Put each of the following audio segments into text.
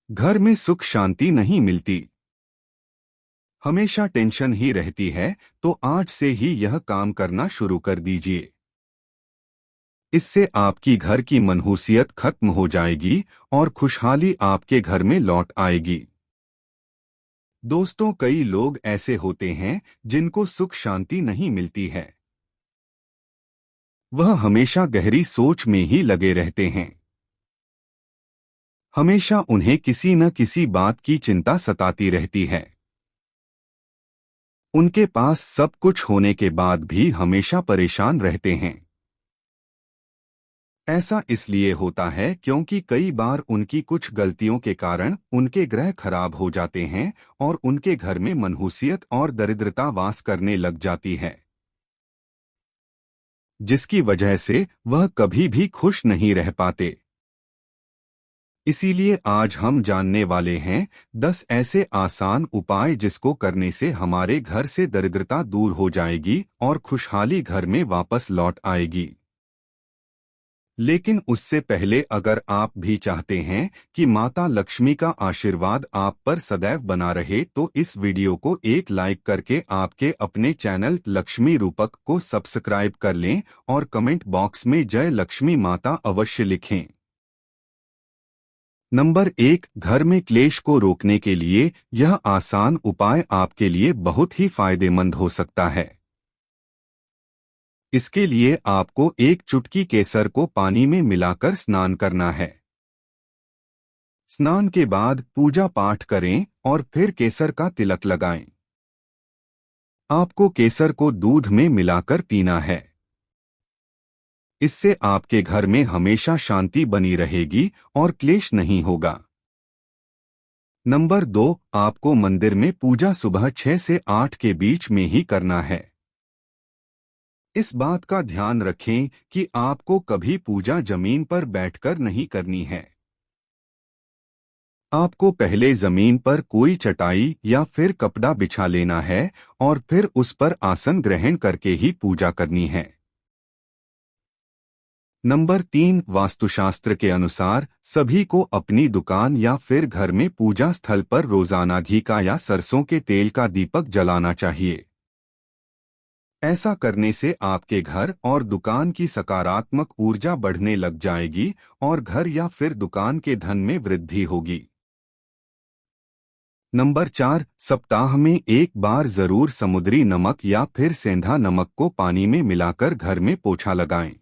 घर में सुख शांति नहीं मिलती, हमेशा टेंशन ही रहती है, तो आज से ही यह काम करना शुरू कर दीजिए। इससे आपकी घर की मनहूसियत खत्म हो जाएगी और खुशहाली आपके घर में लौट आएगी। दोस्तों, कई लोग ऐसे होते हैं जिनको सुख शांति नहीं मिलती है। वह हमेशा गहरी सोच में ही लगे रहते हैं। हमेशा उन्हें किसी न किसी बात की चिंता सताती रहती है। उनके पास सब कुछ होने के बाद भी हमेशा परेशान रहते हैं। ऐसा इसलिए होता है क्योंकि कई बार उनकी कुछ गलतियों के कारण उनके ग्रह खराब हो जाते हैं और उनके घर में मनहूसियत और दरिद्रता वास करने लग जाती है, जिसकी वजह से वह कभी भी खुश नहीं रह पाते। इसीलिए आज हम जानने वाले हैं 10 ऐसे आसान उपाय जिसको करने से हमारे घर से दरिद्रता दूर हो जाएगी और खुशहाली घर में वापस लौट आएगी। लेकिन उससे पहले अगर आप भी चाहते हैं कि माता लक्ष्मी का आशीर्वाद आप पर सदैव बना रहे, तो इस वीडियो को एक लाइक करके आपके अपने चैनल लक्ष्मी रूपक को सब्सक्राइब कर लें और कमेंट बॉक्स में जय लक्ष्मी माता अवश्य लिखें। नंबर 1, घर में क्लेश को रोकने के लिए यह आसान उपाय आपके लिए बहुत ही फायदेमंद हो सकता है। इसके लिए आपको एक चुटकी केसर को पानी में मिलाकर स्नान करना है। स्नान के बाद पूजा पाठ करें और फिर केसर का तिलक लगाएं। आपको केसर को दूध में मिलाकर पीना है। इससे आपके घर में हमेशा शांति बनी रहेगी और क्लेश नहीं होगा। नंबर 2, आपको मंदिर में पूजा सुबह 6 से 8 के बीच में ही करना है। इस बात का ध्यान रखें कि आपको कभी पूजा जमीन पर बैठकर नहीं करनी है। आपको पहले जमीन पर कोई चटाई या फिर कपड़ा बिछा लेना है और फिर उस पर आसन ग्रहण करके ही पूजा करनी है। नंबर 3, वास्तुशास्त्र के अनुसार सभी को अपनी दुकान या फिर घर में पूजा स्थल पर रोजाना घी का या सरसों के तेल का दीपक जलाना चाहिए। ऐसा करने से आपके घर और दुकान की सकारात्मक ऊर्जा बढ़ने लग जाएगी और घर या फिर दुकान के धन में वृद्धि होगी। नंबर 4, सप्ताह में एक बार जरूर समुद्री नमक या फिर सेंधा नमक को पानी में मिलाकर घर में पोछा लगाएं।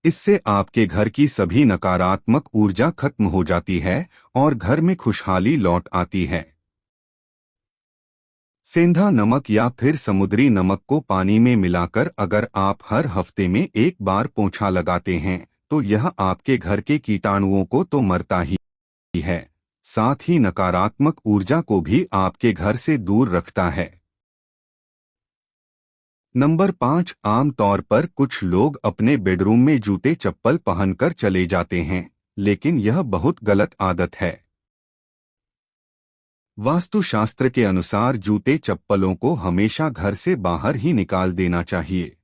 इससे आपके घर की सभी नकारात्मक ऊर्जा खत्म हो जाती है और घर में खुशहाली लौट आती है। सेंधा नमक या फिर समुद्री नमक को पानी में मिलाकर अगर आप हर हफ्ते में एक बार पोंछा लगाते हैं तो यह आपके घर के कीटाणुओं को तो मरता ही है, साथ ही नकारात्मक ऊर्जा को भी आपके घर से दूर रखता है। नंबर 5, आमतौर पर कुछ लोग अपने बेडरूम में जूते चप्पल पहनकर चले जाते हैं, लेकिन यह बहुत गलत आदत है। वास्तुशास्त्र के अनुसार जूते चप्पलों को हमेशा घर से बाहर ही निकाल देना चाहिए।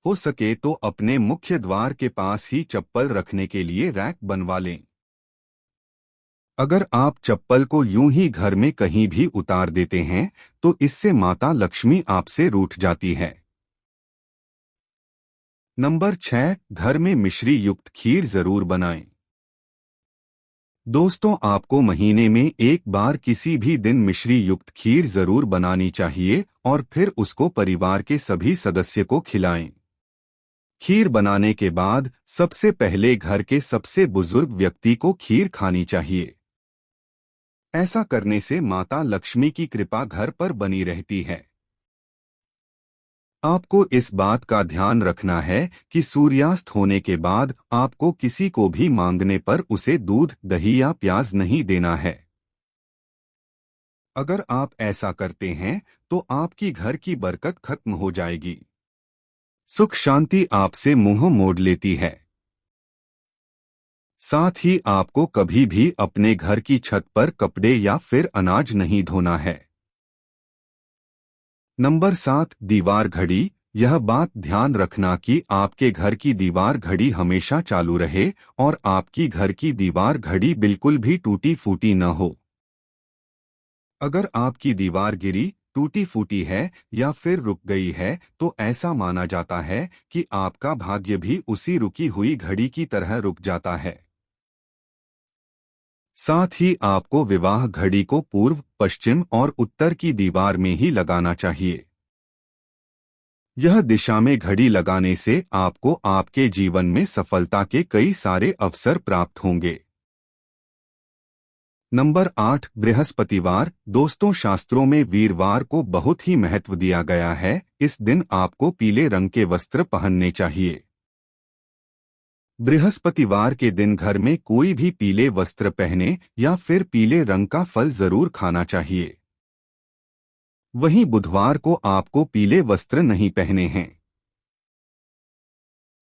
हो सके तो अपने मुख्य द्वार के पास ही चप्पल रखने के लिए रैक बनवा लें। अगर आप चप्पल को यूं ही घर में कहीं भी उतार देते हैं तो इससे माता लक्ष्मी आपसे रूठ जाती है। नंबर 6, घर में मिश्री युक्त खीर जरूर बनाएं। दोस्तों, आपको महीने में एक बार किसी भी दिन मिश्री युक्त खीर जरूर बनानी चाहिए और फिर उसको परिवार के सभी सदस्य को खिलाएं। खीर बनाने के बाद सबसे पहले घर के सबसे बुजुर्ग व्यक्ति को खीर खानी चाहिए। ऐसा करने से माता लक्ष्मी की कृपा घर पर बनी रहती है। आपको इस बात का ध्यान रखना है कि सूर्यास्त होने के बाद आपको किसी को भी मांगने पर उसे दूध, दही या प्याज नहीं देना है। अगर आप ऐसा करते हैं तो आपकी घर की बरकत खत्म हो जाएगी। सुख शांति आपसे मुंह मोड़ लेती है। साथ ही आपको कभी भी अपने घर की छत पर कपड़े या फिर अनाज नहीं धोना है। नंबर 7, दीवार घड़ी यह बात ध्यान रखना कि आपके घर की दीवार घड़ी हमेशा चालू रहे और आपकी घर की दीवार घड़ी बिल्कुल भी टूटी फूटी न हो। अगर आपकी दीवार गिरी, टूटी फूटी है या फिर रुक गई है तो ऐसा माना जाता है कि आपका भाग्य भी उसी रुकी हुई घड़ी की तरह रुक जाता है। साथ ही आपको विवाह घड़ी को पूर्व, पश्चिम और उत्तर की दीवार में ही लगाना चाहिए। यह दिशा में घड़ी लगाने से आपको आपके जीवन में सफलता के कई सारे अवसर प्राप्त होंगे। नंबर 8, बृहस्पतिवार। दोस्तों, शास्त्रों में वीरवार को बहुत ही महत्व दिया गया है। इस दिन आपको पीले रंग के वस्त्र पहनने चाहिए। बृहस्पतिवार के दिन घर में कोई भी पीले वस्त्र पहने या फिर पीले रंग का फल जरूर खाना चाहिए। वहीं बुधवार को आपको पीले वस्त्र नहीं पहने हैं।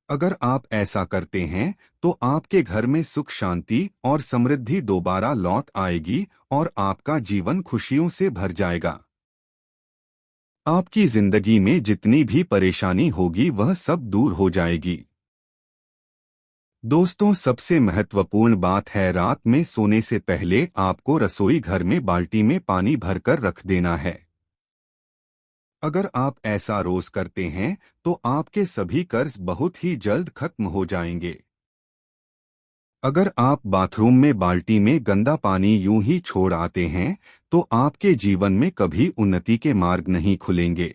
अगर आप ऐसा करते हैं तो आपके घर में सुख, शांति और समृद्धि दोबारा लौट आएगी और आपका जीवन खुशियों से भर जाएगा। आपकी जिंदगी में जितनी भी परेशानी होगी वह सब दूर हो जाएगी। दोस्तों, सबसे महत्वपूर्ण बात है, रात में सोने से पहले आपको रसोई घर में बाल्टी में पानी भरकर रख देना है। अगर आप ऐसा रोज करते हैं तो आपके सभी कर्ज बहुत ही जल्द खत्म हो जाएंगे। अगर आप बाथरूम में बाल्टी में गंदा पानी यूं ही छोड़ आते हैं तो आपके जीवन में कभी उन्नति के मार्ग नहीं खुलेंगे।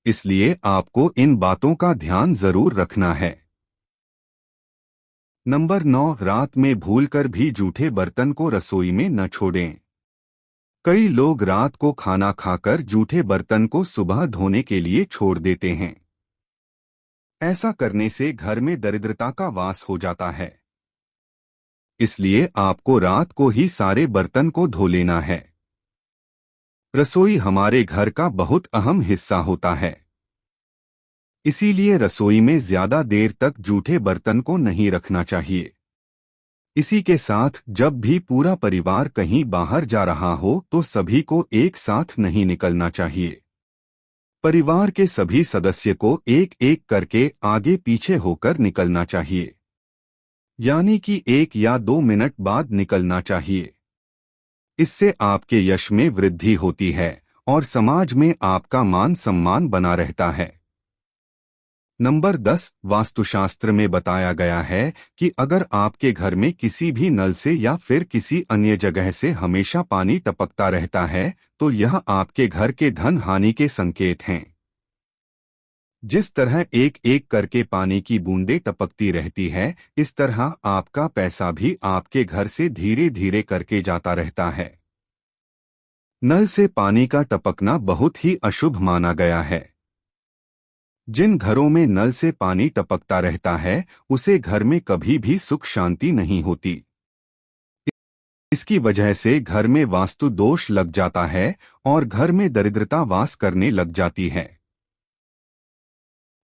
इसलिए आपको इन बातों का ध्यान जरूर रखना है। नंबर 9, रात में भूलकर भी जूठे बर्तन को रसोई में न छोड़ें। कई लोग रात को खाना खाकर जूठे बर्तन को सुबह धोने के लिए छोड़ देते हैं। ऐसा करने से घर में दरिद्रता का वास हो जाता है। इसलिए आपको रात को ही सारे बर्तन को धो लेना है। रसोई हमारे घर का बहुत अहम हिस्सा होता है। इसीलिए रसोई में ज्यादा देर तक जूठे बर्तन को नहीं रखना चाहिए। इसी के साथ जब भी पूरा परिवार कहीं बाहर जा रहा हो तो सभी को एक साथ नहीं निकलना चाहिए। परिवार के सभी सदस्य को एक एक करके आगे पीछे होकर निकलना चाहिए, यानी कि 1 या 2 मिनट बाद निकलना चाहिए। इससे आपके यश में वृद्धि होती है और समाज में आपका मान सम्मान बना रहता है। नंबर 10, वास्तुशास्त्र में बताया गया है कि अगर आपके घर में किसी भी नल से या फिर किसी अन्य जगह से हमेशा पानी टपकता रहता है तो यह आपके घर के धन हानि के संकेत हैं। जिस तरह एक एक करके पानी की बूंदें टपकती रहती है, इस तरह आपका पैसा भी आपके घर से धीरे धीरे करके जाता रहता है। नल से पानी का टपकना बहुत ही अशुभ माना गया है। जिन घरों में नल से पानी टपकता रहता है उसे घर में कभी भी सुख शांति नहीं होती। इसकी वजह से घर में वास्तु दोष लग जाता है और घर में दरिद्रता वास करने लग जाती है।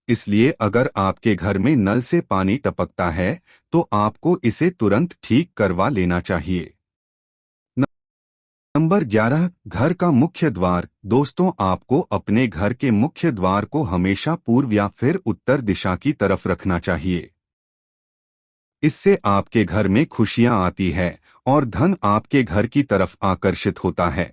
इसलिए अगर आपके घर में नल से पानी टपकता है तो आपको इसे तुरंत ठीक करवा लेना चाहिए। नंबर 11, घर का मुख्य द्वार। दोस्तों, आपको अपने घर के मुख्य द्वार को हमेशा पूर्व या फिर उत्तर दिशा की तरफ रखना चाहिए। इससे आपके घर में खुशियां आती है और धन आपके घर की तरफ आकर्षित होता है।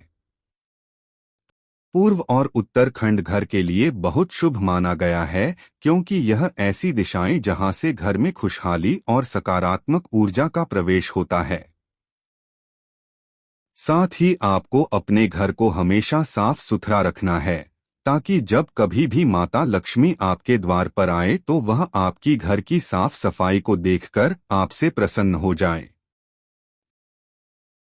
पूर्व और उत्तर खंड घर के लिए बहुत शुभ माना गया है क्योंकि यह ऐसी दिशाएं जहां से घर में खुशहाली और सकारात्मक ऊर्जा का प्रवेश होता है। साथ ही आपको अपने घर को हमेशा साफ सुथरा रखना है ताकि जब कभी भी माता लक्ष्मी आपके द्वार पर आए तो वह आपकी घर की साफ सफाई को देखकर आपसे प्रसन्न हो जाए।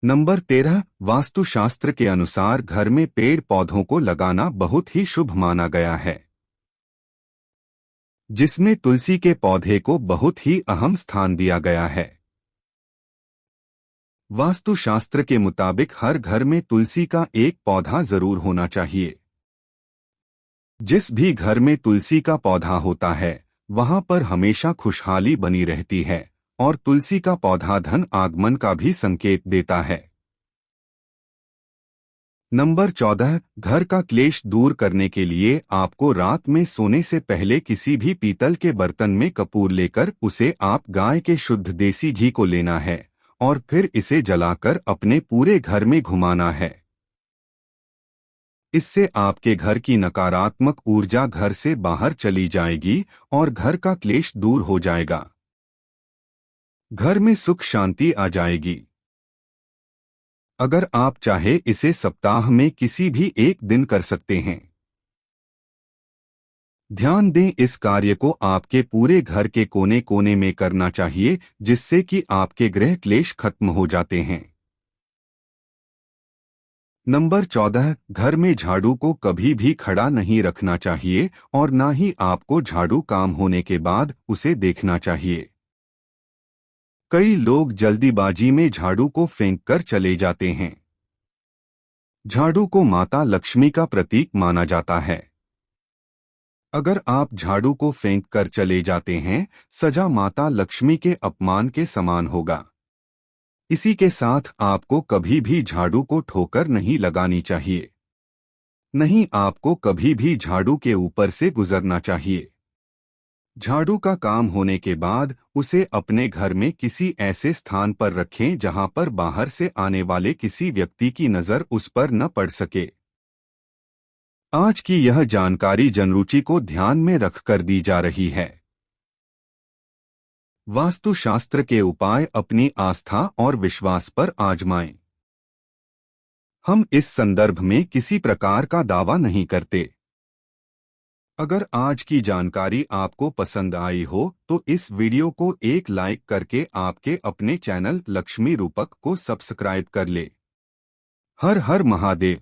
नंबर 13, वास्तुशास्त्र के अनुसार घर में पेड़ पौधों को लगाना बहुत ही शुभ माना गया है, जिसमें तुलसी के पौधे को बहुत ही अहम स्थान दिया गया है। वास्तुशास्त्र के मुताबिक हर घर में तुलसी का एक पौधा जरूर होना चाहिए। जिस भी घर में तुलसी का पौधा होता है वहां पर हमेशा खुशहाली बनी रहती है और तुलसी का पौधा धन आगमन का भी संकेत देता है। नंबर 14, घर का क्लेश दूर करने के लिए आपको रात में सोने से पहले किसी भी पीतल के बर्तन में कपूर लेकर उसे आप गाय के शुद्ध देसी घी को लेना है और फिर इसे जलाकर अपने पूरे घर में घुमाना है। इससे आपके घर की नकारात्मक ऊर्जा घर से बाहर चली जाएगी और घर का क्लेश दूर हो जाएगा। घर में सुख शांति आ जाएगी। अगर आप चाहे इसे सप्ताह में किसी भी एक दिन कर सकते हैं। ध्यान दें, इस कार्य को आपके पूरे घर के कोने कोने में करना चाहिए जिससे कि आपके गृह क्लेश खत्म हो जाते हैं। नंबर 14, घर में झाड़ू को कभी भी खड़ा नहीं रखना चाहिए और ना ही आपको झाड़ू काम होने के बाद उसे देखना चाहिए। कई लोग जल्दीबाजी में झाड़ू को फेंक कर चले जाते हैं। झाड़ू को माता लक्ष्मी का प्रतीक माना जाता है। अगर आप झाड़ू को फेंक कर चले जाते हैं, सजा माता लक्ष्मी के अपमान के समान होगा। इसी के साथ आपको कभी भी झाड़ू को ठोकर नहीं लगानी चाहिए। नहीं, आपको कभी भी झाड़ू के ऊपर से गुजरना चाहिए। झाड़ू का काम होने के बाद उसे अपने घर में किसी ऐसे स्थान पर रखें जहां पर बाहर से आने वाले किसी व्यक्ति की नजर उस पर न पड़ सके। आज की यह जानकारी जनरुचि को ध्यान में रखकर दी जा रही है। वास्तुशास्त्र के उपाय अपनी आस्था और विश्वास पर आजमाएं। हम इस संदर्भ में किसी प्रकार का दावा नहीं करते। अगर आज की जानकारी आपको पसंद आई हो तो इस वीडियो को एक लाइक करके आपके अपने चैनल लक्ष्मी रूपक को सब्सक्राइब कर ले। हर हर महादेव।